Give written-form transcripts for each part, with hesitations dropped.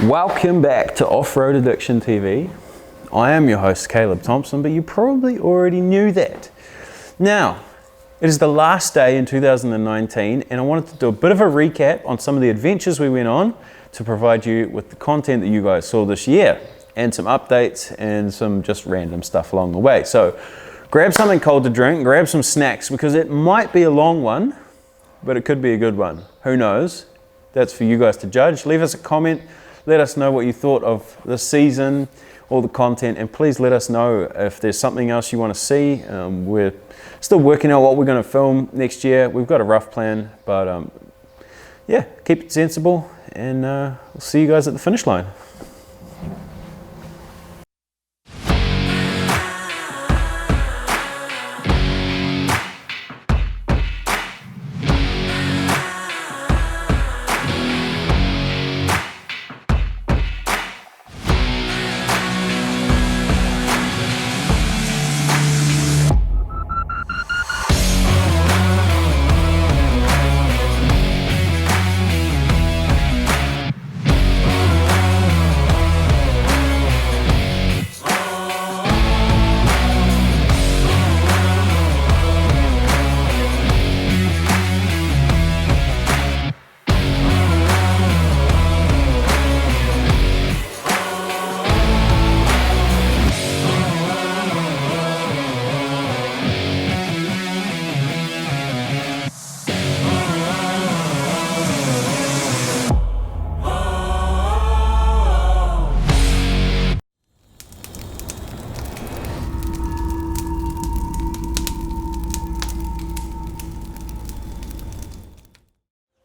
Welcome back to Off-Road Addiction TV. I am your host Caleb Thompson, but you probably already knew that. Now, it is the last day in 2019 and I wanted to do a bit of a recap on some of the adventures we went on to provide you with the content that you guys saw this year and some updates and some just random stuff along the way. So grab something cold to drink, grab some snacks because it might be a long one, but it could be a good one. Who knows? That's for you guys to judge. Leave us a comment. Let us know what you thought of this season, all the content, and please let us know if there's something else you want to see. We're still working out what we're going to film next year. We've got a rough plan, but yeah, keep it sensible, and we'll see you guys at the finish line.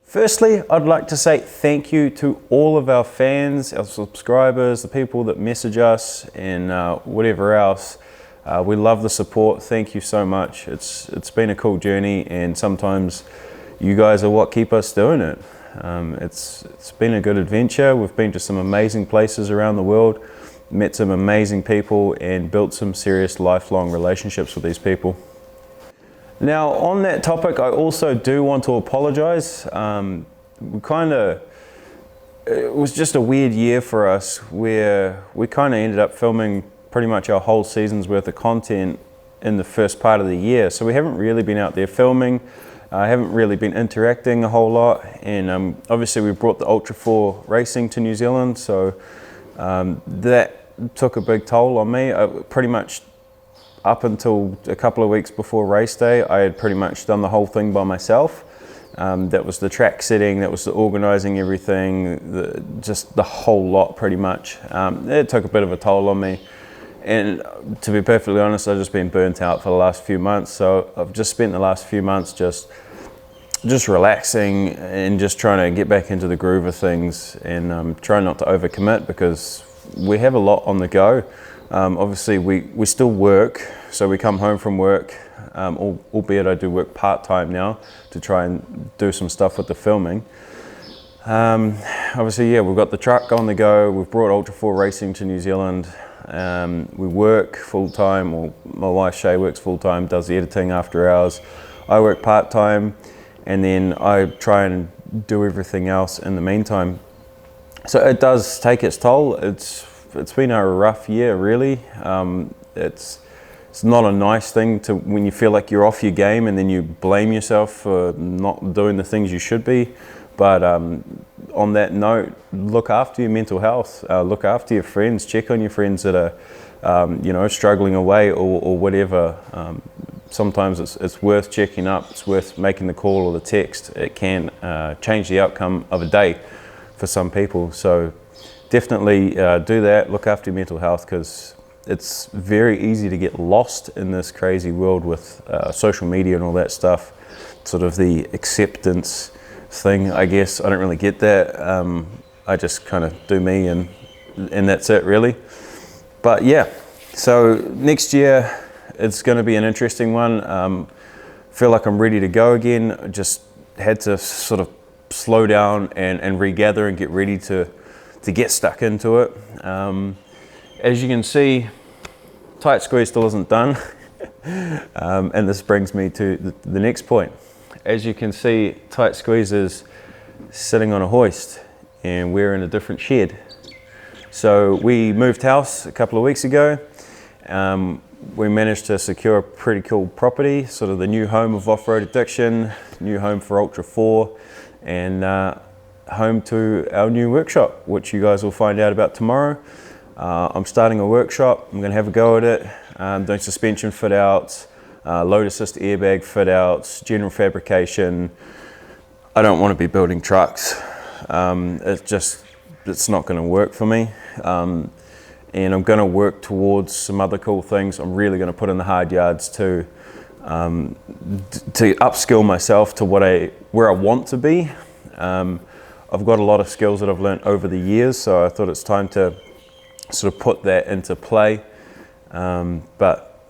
Firstly, I'd like to say thank you to all of our fans, our subscribers, the people that message us and whatever else. We love the support. Thank you so much. It's been a cool journey, and sometimes you guys are what keep us doing it. It's been a good adventure. We've been to some amazing places around the world, met some amazing people, and built some serious lifelong relationships with these people. Now, on that topic, I also do want to apologize. It was just a weird year for us where we kind of ended up filming pretty much our whole season's worth of content in the first part of the year. So we haven't really been out there filming, haven't really been interacting a whole lot. And obviously we brought the Ultra 4 racing to New Zealand. So that took a big toll on me. Pretty much up until a couple of weeks before race day, I had pretty much done the whole thing by myself. That was the track setting, that was the organising everything, just the whole lot pretty much. It took a bit of a toll on me. And to be perfectly honest, I've just been burnt out for the last few months. So I've just spent the last few months just relaxing and just trying to get back into the groove of things and trying not to overcommit because we have a lot on the go. Obviously we still work, so we come home from work, albeit I do work part-time now to try and do some stuff with the filming. Obviously, yeah, we've got the truck on the go, we've brought Ultra 4 racing to New Zealand, we work full-time, or my wife Shay works full-time, does the editing after hours, I work part-time, and then I try and do everything else in the meantime. So it does take its toll. It's been a rough year, really. It's not a nice thing to when you feel like you're off your game and then you blame yourself for not doing the things you should be. But on that note, look after your mental health. Look after your friends. Check on your friends that are, struggling away or whatever. Sometimes it's worth checking up. It's worth making the call or the text. It can change the outcome of a day for some people. So definitely do that, look after your mental health because it's very easy to get lost in this crazy world with social media and all that stuff. Sort of the acceptance thing, I guess. I don't really get that. I just kind of do me and that's it really. But yeah, so next year it's going to be an interesting one. Feel like I'm ready to go again. Just had to sort of slow down and regather and get ready to get stuck into it. As you can see, tight squeeze still isn't done. And this brings me to the next point. As you can see, tight squeeze is sitting on a hoist and we're in a different shed. So we moved house a couple of weeks ago. We managed to secure a pretty cool property, sort of the new home of Off-Road Addiction, new home for Ultra 4, and home to our new workshop, which you guys will find out about tomorrow. I'm starting a workshop. I'm going to have a go at it. Doing suspension fit outs, load assist airbag fit outs, general fabrication. I don't want to be building trucks. It's not going to work for me. And I'm going to work towards some other cool things. I'm really going to put in the hard yards to upskill myself to where I want to be. I've got a lot of skills that I've learned over the years, so I thought it's time to sort of put that into play. But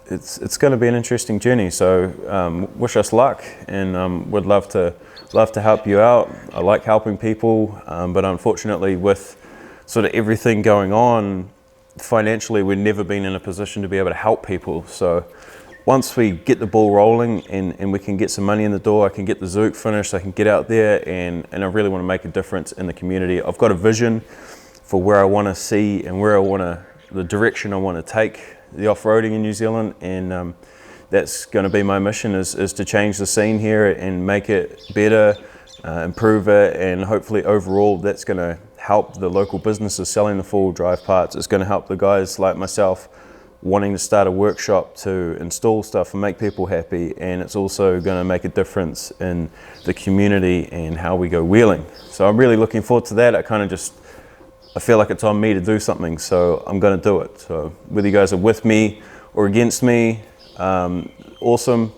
it's going to be an interesting journey. So wish us luck, and would love to help you out. I like helping people, but unfortunately, with sort of everything going on financially, we've never been in a position to be able to help people. So once we get the ball rolling and we can get some money in the door, I can get the Zook finished, I can get out there and I really want to make a difference in the community. I've got a vision for where I want to see and the direction I want to take the off-roading in New Zealand, and that's going to be my mission, is to change the scene here and make it better, improve it, and hopefully overall that's going to help the local businesses selling the four-wheel drive parts. It's going to help the guys like myself wanting to start a workshop to install stuff and make people happy, and it's also going to make a difference in the community and how we go wheeling. So I'm really looking forward to that. I feel like it's on me to do something, so I'm going to do it. So whether you guys are with me or against me, awesome.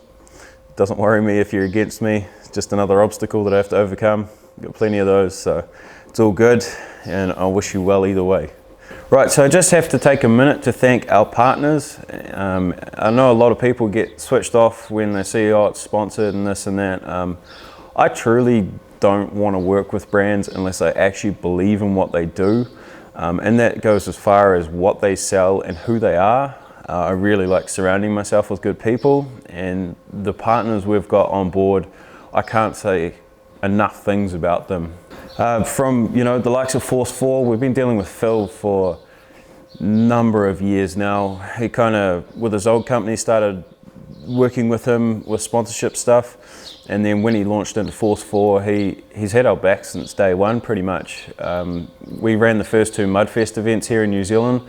Doesn't worry me if you're against me. It's just another obstacle that I have to overcome. Got plenty of those, so it's all good, and I wish you well either way. Right, so I just have to take a minute to thank our partners. I know a lot of people get switched off when they see, oh, it's sponsored and this and that. I truly don't want to work with brands unless I actually believe in what they do. And that goes as far as what they sell and who they are. I really like surrounding myself with good people, and the partners we've got on board, I can't say enough things about them. From the likes of Force 4, we've been dealing with Phil for a number of years now. He kind of, with his old company, started working with him with sponsorship stuff, and then when he launched into Force 4, he's had our back since day one pretty much. We ran the first two Mudfest events here in New Zealand.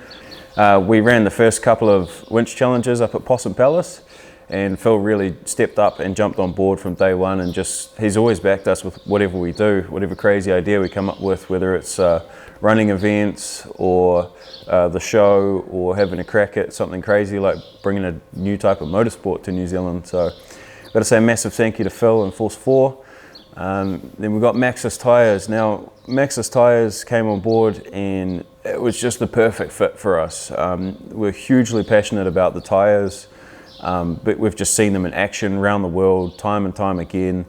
We ran the first couple of winch challenges up at Possum Palace, and Phil really stepped up and jumped on board from day one, and he's always backed us with whatever we do, whatever crazy idea we come up with, whether it's running events or the show or having a crack at something crazy like bringing a new type of motorsport to New Zealand. So I've got to say a massive thank you to Phil and Force 4. Then we've got Maxxis Tyres. Now, Maxxis Tyres came on board and it was just the perfect fit for us. We're hugely passionate about the tyres, but we've just seen them in action around the world time and time again,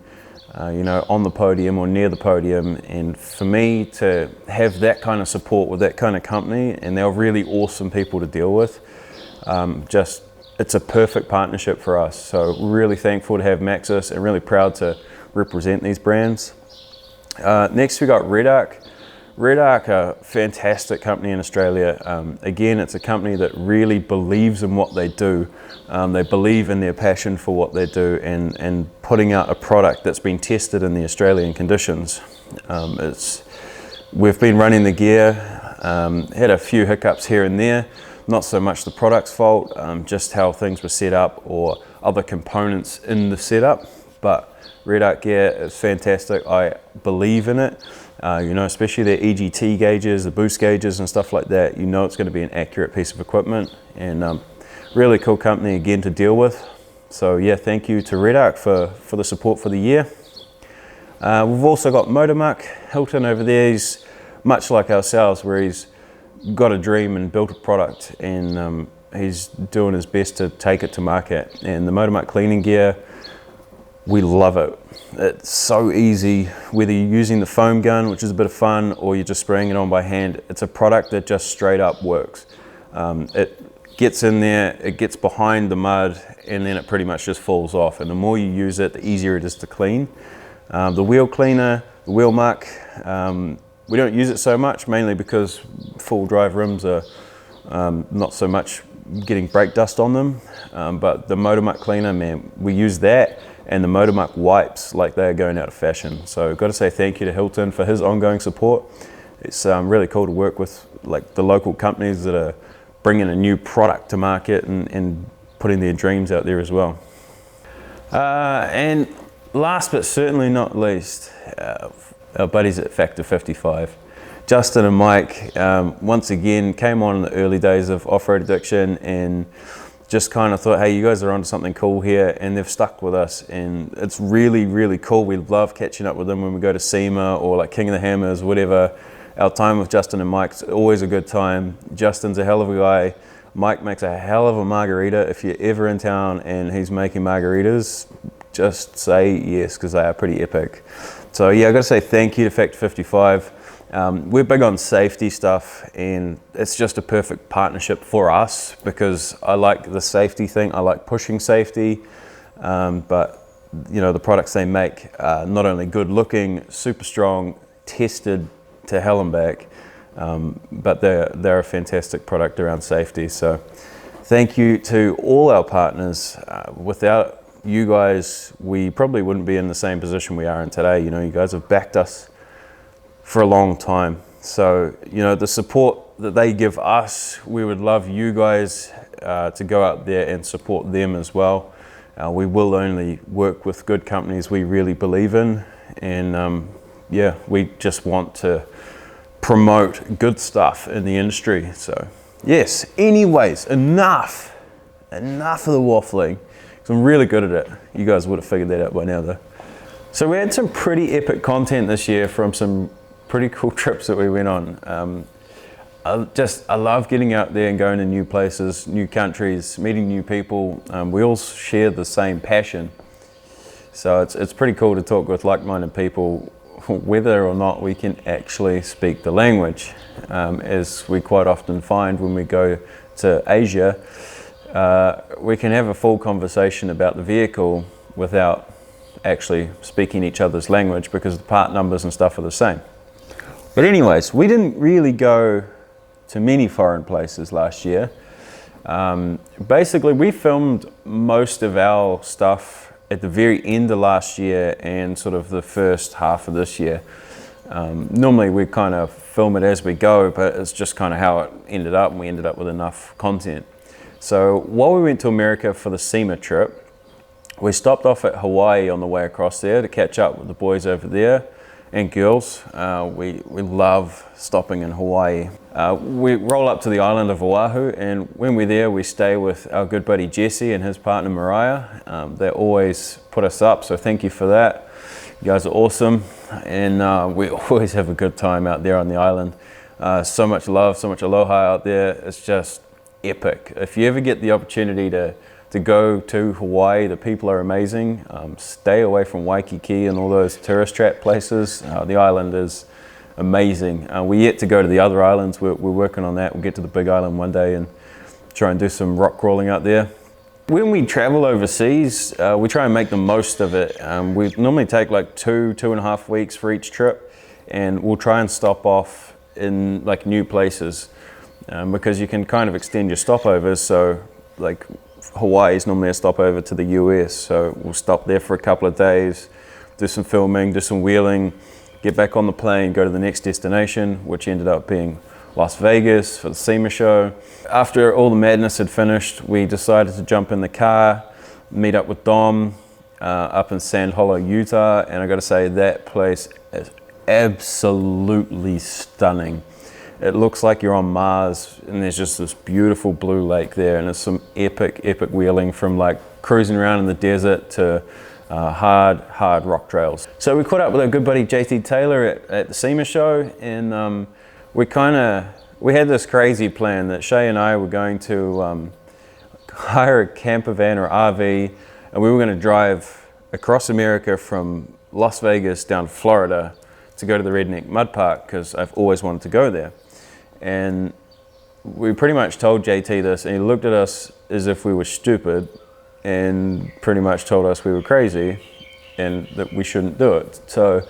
on the podium or near the podium. And for me to have that kind of support with that kind of company, and they're really awesome people to deal with, it's a perfect partnership for us. So we're really thankful to have Maxxis and really proud to represent these brands. Next we got Red Arc. Red Arc, a fantastic company in Australia. Again, it's a company that really believes in what they do. They believe in their passion for what they do and putting out a product that's been tested in the Australian conditions. We've been running the gear, had a few hiccups here and there, not so much the product's fault, just how things were set up or other components in the setup. But Red Arc gear is fantastic. I believe in it. Especially their EGT gauges, the boost gauges and stuff like that. It's going to be an accurate piece of equipment, and really cool company again to deal with. So yeah, thank you to Red Arc for the support for the year. We've also got Motormuck Hilton over there. He's much like ourselves, where he's got a dream and built a product, and he's doing his best to take it to market. And the Motormuck cleaning gear, we love it. It's so easy, whether you're using the foam gun, which is a bit of fun, or you're just spraying it on by hand. It's a product that just straight up works. It gets in there, it gets behind the mud, and then it pretty much just falls off. And the more you use it, the easier it is to clean. The wheel cleaner, the wheel muck, We don't use it so much, mainly because full drive rims are not so much getting brake dust on them, but the motor muck cleaner, man, we use that, and the motor muck wipes like they're going out of fashion. So I've got to say thank you to Hilton for his ongoing support. It's really cool to work with like the local companies that are bringing a new product to market and putting their dreams out there as well. And last but certainly not least, our buddies at Factor 55. Justin and Mike, once again, came on in the early days of Off-Road Addiction and just kind of thought, hey, you guys are onto something cool here, and they've stuck with us, and it's really, really cool. We love catching up with them when we go to SEMA or like King of the Hammers, whatever. Our time with Justin and Mike's always a good time. Justin's a hell of a guy. Mike makes a hell of a margarita. If you're ever in town and he's making margaritas, just say yes, because they are pretty epic. So yeah, I got to say thank you to Factor 55. We're big on safety stuff, and it's just a perfect partnership for us because I like the safety thing. I like pushing safety, but you know, the products they make are not only good looking, super strong, tested to hell and back, but they're a fantastic product around safety. So thank you to all our partners. Without you guys, we probably wouldn't be in the same position we are in today. You know, you guys have backed us for a long time. So, you know, the support that they give us, we would love you guys to go out there and support them as well. We will only work with good companies we really believe in, and yeah, we just want to promote good stuff in the industry. So yes, anyways, enough of the waffling, because I'm really good at it. You guys would have figured that out by now though. So we had some pretty epic content this year from some pretty cool trips that we went on. I love getting out there and going to new places, new countries, meeting new people. We all share the same passion. So it's pretty cool to talk with like-minded people, whether or not we can actually speak the language. As we quite often find when we go to Asia, we can have a full conversation about the vehicle without actually speaking each other's language because the part numbers and stuff are the same. But anyways, we didn't really go to many foreign places last year. Basically, we filmed most of our stuff at the very end of last year and sort of the first half of this year. Normally we kind of film it as we go, but it's just kind of how it ended up, and we ended up with enough content. So while we went to America for the SEMA trip, we stopped off at Hawaii on the way across there to catch up with the boys over there and girls. We love stopping in Hawaii. We roll up to the island of Oahu, and when we're there, we stay with our good buddy Jesse and his partner Mariah. They always put us up, so thank you for that. You guys are awesome, and we always have a good time out there on the island. So much love, so much aloha out there. It's just epic. If you ever get the opportunity to go to Hawaii, the people are amazing. Stay away from Waikiki and all those tourist trap places. The island is amazing. We're yet to go to the other islands. We're working on that. We'll get to the big island one day and try and do some rock crawling out there. When we travel overseas, we try and make the most of it. We normally take like 2.5 weeks for each trip, and we'll try and stop off in like new places because you can kind of extend your stopovers. So like Hawaii is normally a stopover to the US, so we'll stop there for a couple of days, do some filming, do some wheeling, get back on the plane, go to the next destination, which ended up being Las Vegas for the SEMA show. After all the madness had finished, we decided to jump in the car, meet up with Dom up in Sand Hollow, Utah, and I gotta say that place is absolutely stunning. It looks like you're on Mars, and there's just this beautiful blue lake there, and there's some epic wheeling from like cruising around in the desert to hard rock trails. So we caught up with our good buddy JT Taylor at the SEMA show, and we had this crazy plan that Shay and I were going to hire a camper van or RV, and we were going to drive across America from Las Vegas down to Florida to go to the Redneck Mud Park because I've always wanted to go there. And we pretty much told JT this, and he looked at us as if we were stupid and pretty much told us we were crazy and that we shouldn't do it. So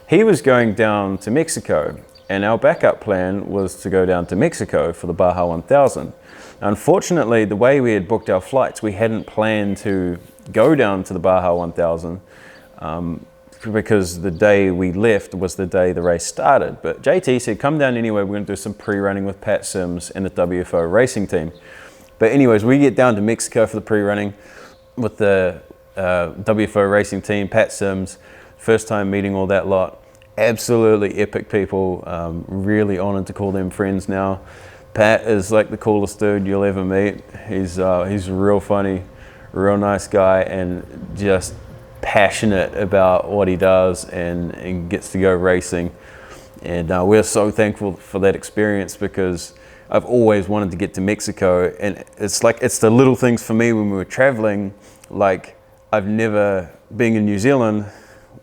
he was going down to Mexico, and our backup plan was to go down to Mexico for the Baja 1000. Unfortunately, the way we had booked our flights, we hadn't planned to go down to the Baja 1000 because the day we left was the day the race started. But JT said, come down anyway, we're going to do some pre-running with Pat Sims and the WFO racing team. But anyways, we get down to Mexico for the pre-running with the WFO racing team, Pat Sims, first time meeting all that lot. Absolutely epic people, really honored to call them friends now. Pat is like the coolest dude you'll ever meet. He's real funny, real nice guy, and just passionate about what he does and gets to go racing. And we're so thankful for that experience because I've always wanted to get to Mexico, and it's the little things for me when we were traveling. Like, I've never, being in New Zealand,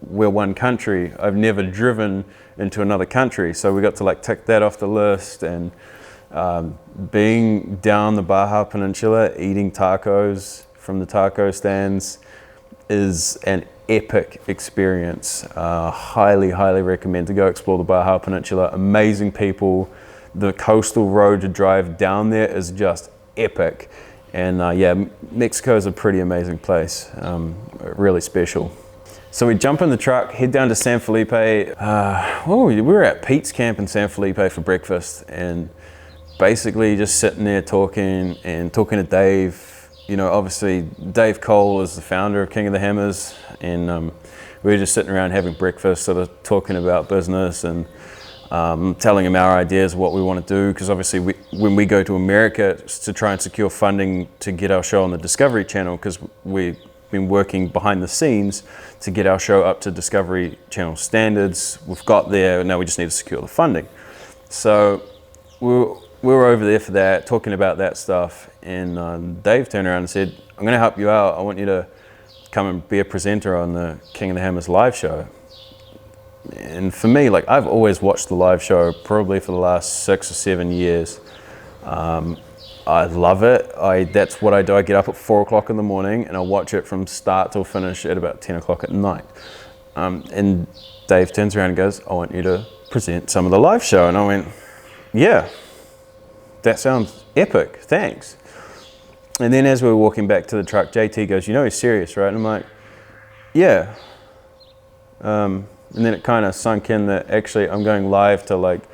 we're one country, I've never driven into another country, so we got to like tick that off the list. And being down the Baja Peninsula, eating tacos from the taco stands is an epic experience. Highly recommend to go explore the Baja Peninsula. Amazing people. The coastal road to drive down there is just epic. And yeah, Mexico is a pretty amazing place, really special. So we jump in the truck, head down to San Felipe. We were at Pete's camp in San Felipe for breakfast, and basically just sitting there talking to Dave. You know, obviously Dave Cole is the founder of King of the Hammers, and we were just sitting around having breakfast, sort of talking about business and telling him our ideas of what we want to do, because obviously when we go to America, it's to try and secure funding to get our show on the Discovery Channel, because we've been working behind the scenes to get our show up to Discovery Channel standards. We've got there, now we just need to secure the funding. So we were over there for that, talking about that stuff, and Dave turned around and said, I'm going to help you out. I want you to come and be a presenter on the King of the Hammers live show. And for me, like, I've always watched the live show probably for the last 6 or 7 years. I love it. That's what I do. I get up at 4 o'clock in the morning and I watch it from start till finish at about 10 o'clock at night. And Dave turns around and goes, I want you to present some of the live show. And I went, yeah, that sounds epic, thanks. And then as we were walking back to the truck, JT goes, you know he's serious, right? And I'm like, yeah. And then it kind of sunk in that actually I'm going live to like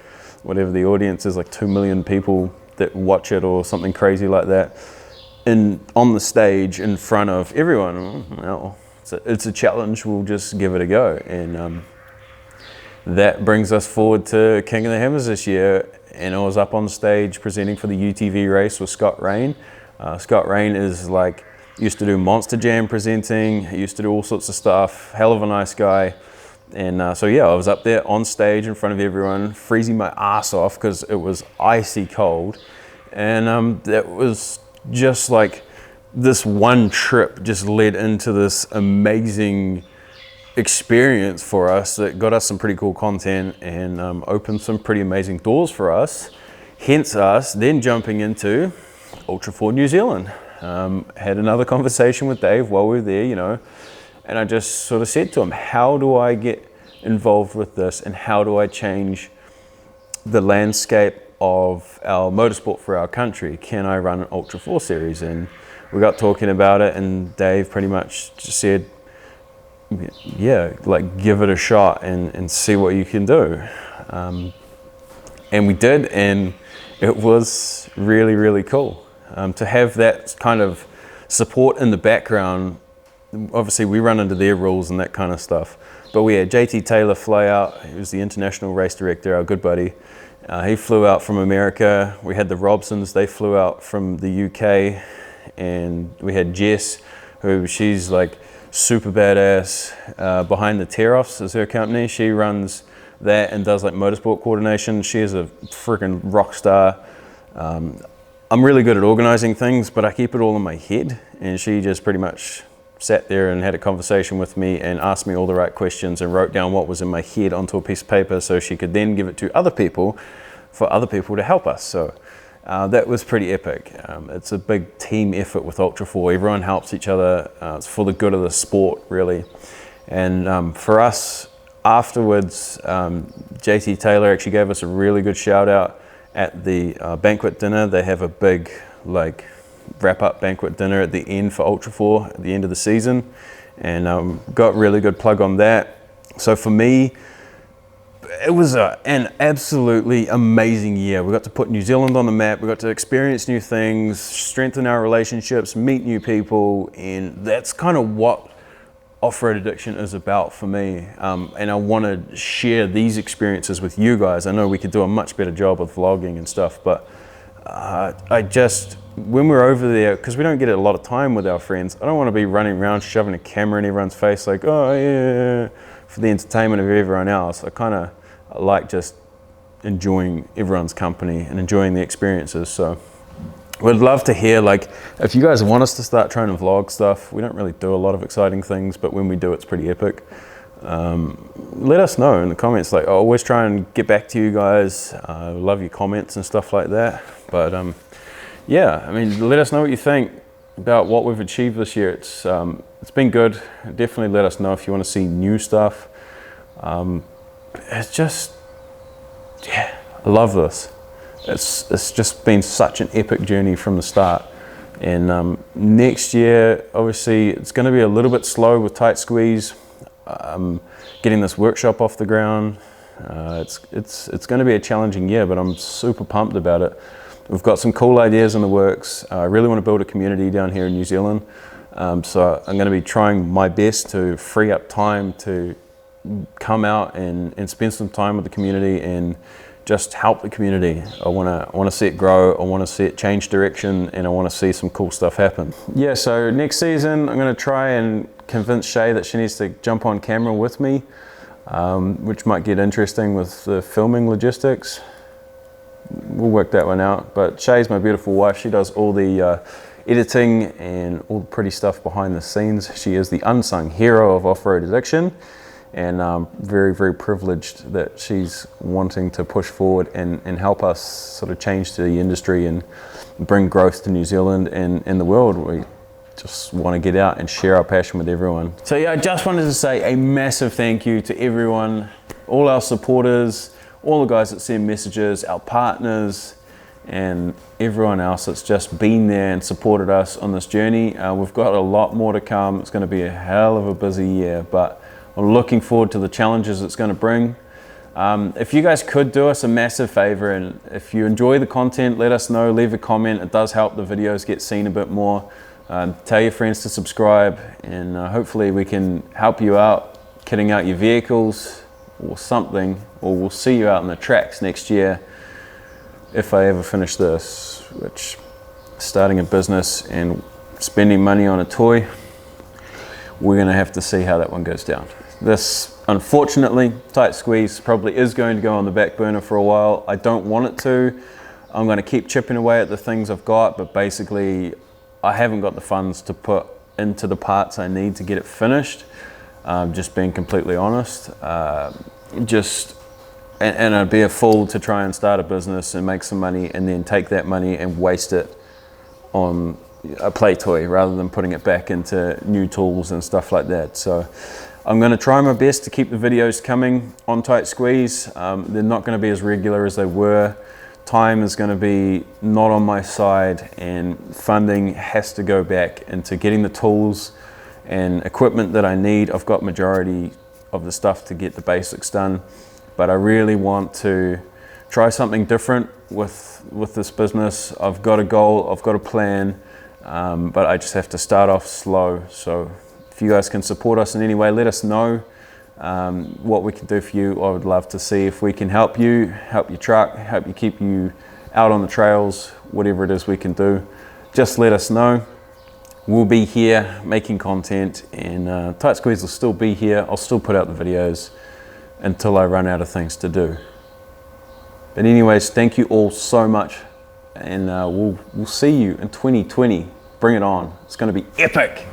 whatever the audience is, like 2 million people that watch it or something crazy like that, on the stage in front of everyone. Well, it's a challenge, we'll just give it a go. And that brings us forward to King of the Hammers this year, and I was up on stage presenting for the UTV race with Scott Rain. Scott Rain is like, used to do Monster Jam presenting, he used to do all sorts of stuff, hell of a nice guy. And so yeah, I was up there on stage in front of everyone, freezing my ass off because it was icy cold. And that was just like, this one trip just led into this amazing experience for us that got us some pretty cool content and opened some pretty amazing doors for us. Hence us then jumping into Ultra 4 New Zealand. Had another conversation with Dave while we were there, you know, and I just sort of said to him, how do I get involved with this and how do I change the landscape of our motorsport for our country? Can I run an Ultra 4 series? And we got talking about it, and Dave pretty much just said, yeah, like, give it a shot and see what you can do. And we did, and it was really cool to have that kind of support in the background. Obviously we run under their rules and that kind of stuff, but we had JT Taylor fly out. He was the international race director, our good buddy. He flew out from America. We had the Robsons, they flew out from the UK, and we had Jess, who she's like super badass. Behind the Tear-Offs is her company. She runs that and does like motorsport coordination. She is a freaking rock star. I'm really good at organizing things, but I keep it all in my head, and she just pretty much sat there and had a conversation with me and asked me all the right questions and wrote down what was in my head onto a piece of paper so she could then give it to other people for other people to help us. So that was pretty epic. It's a big team effort with Ultra 4. Everyone helps each other. It's for the good of the sport, really. And for us, afterwards, JT Taylor actually gave us a really good shout out at the banquet dinner. They have a big like wrap-up banquet dinner at the end for Ultra 4 at the end of the season, and got really good plug on that. So for me, it was an absolutely amazing year. We got to put New Zealand on the map, we got to experience new things, strengthen our relationships, meet new people, and that's kind of what Off-Road Addiction is about for me. And I want to share these experiences with you guys. I know we could do a much better job with vlogging and stuff, but when we're over there, because we don't get a lot of time with our friends, I don't want to be running around shoving a camera in everyone's face like, oh yeah, for the entertainment of everyone else. I kind of like just enjoying everyone's company and enjoying the experiences. So we'd love to hear, like, if you guys want us to start trying to vlog stuff. We don't really do a lot of exciting things, but when we do, it's pretty epic. Let us know in the comments. Like, I always try and get back to you guys. Love your comments and stuff like that. But yeah, I mean, let us know what you think about what we've achieved this year. It's been good. Definitely let us know if you want to see new stuff. It's just, yeah, I love this. It's just been such an epic journey from the start. And next year, obviously, it's going to be a little bit slow with Tight Squeeze. Getting this workshop off the ground. It's going to be a challenging year, but I'm super pumped about it. We've got some cool ideas in the works. I really want to build a community down here in New Zealand. So I'm going to be trying my best to free up time to come out and spend some time with the community and just help the community. I want to see it grow. I want to see it change direction, and I want to see some cool stuff happen. Yeah, so next season I'm going to try and convince Shay that she needs to jump on camera with me, which might get interesting with the filming logistics. We'll work that one out. But Shay's my beautiful wife. She does all the editing and all the pretty stuff behind the scenes. She is the unsung hero of Off-Road Addiction. And I'm very, very privileged that she's wanting to push forward and help us sort of change the industry and bring growth to New Zealand and the world. We just want to get out and share our passion with everyone. So yeah, I just wanted to say a massive thank you to everyone, all our supporters, all the guys that send messages, our partners, and everyone else that's just been there and supported us on this journey. We've got a lot more to come. It's going to be a hell of a busy year, but I'm looking forward to the challenges it's going to bring. If you guys could do us a massive favor, and if you enjoy the content, let us know, leave a comment. It does help the videos get seen a bit more. Tell your friends to subscribe, and hopefully we can help you out, kitting out your vehicles or something, or we'll see you out on the tracks next year if I ever finish this, which starting a business and spending money on a toy, we're going to have to see how that one goes down. This, unfortunately, Tight Squeeze probably is going to go on the back burner for a while. I don't want it to. I'm going to keep chipping away at the things I've got, but basically I haven't got the funds to put into the parts I need to get it finished. Just being completely honest. And I'd be a fool to try and start a business and make some money and then take that money and waste it on a play toy rather than putting it back into new tools and stuff like that. So I'm going to try my best to keep the videos coming on Tight Squeeze. They're not going to be as regular as they were. Time is going to be not on my side, and funding has to go back into getting the tools and equipment that I need. I've got majority of the stuff to get the basics done, but I really want to try something different with this business. I've got a goal, I've got a plan, but I just have to start off slow. So if you guys can support us in any way, let us know what we can do for you. I would love to see if we can help you, help your truck, help you keep you out on the trails, whatever it is we can do. Just let us know. We'll be here making content, and Tight Squeeze will still be here. I'll still put out the videos until I run out of things to do. But anyways, thank you all so much, and we'll see you in 2020. Bring it on. It's going to be epic.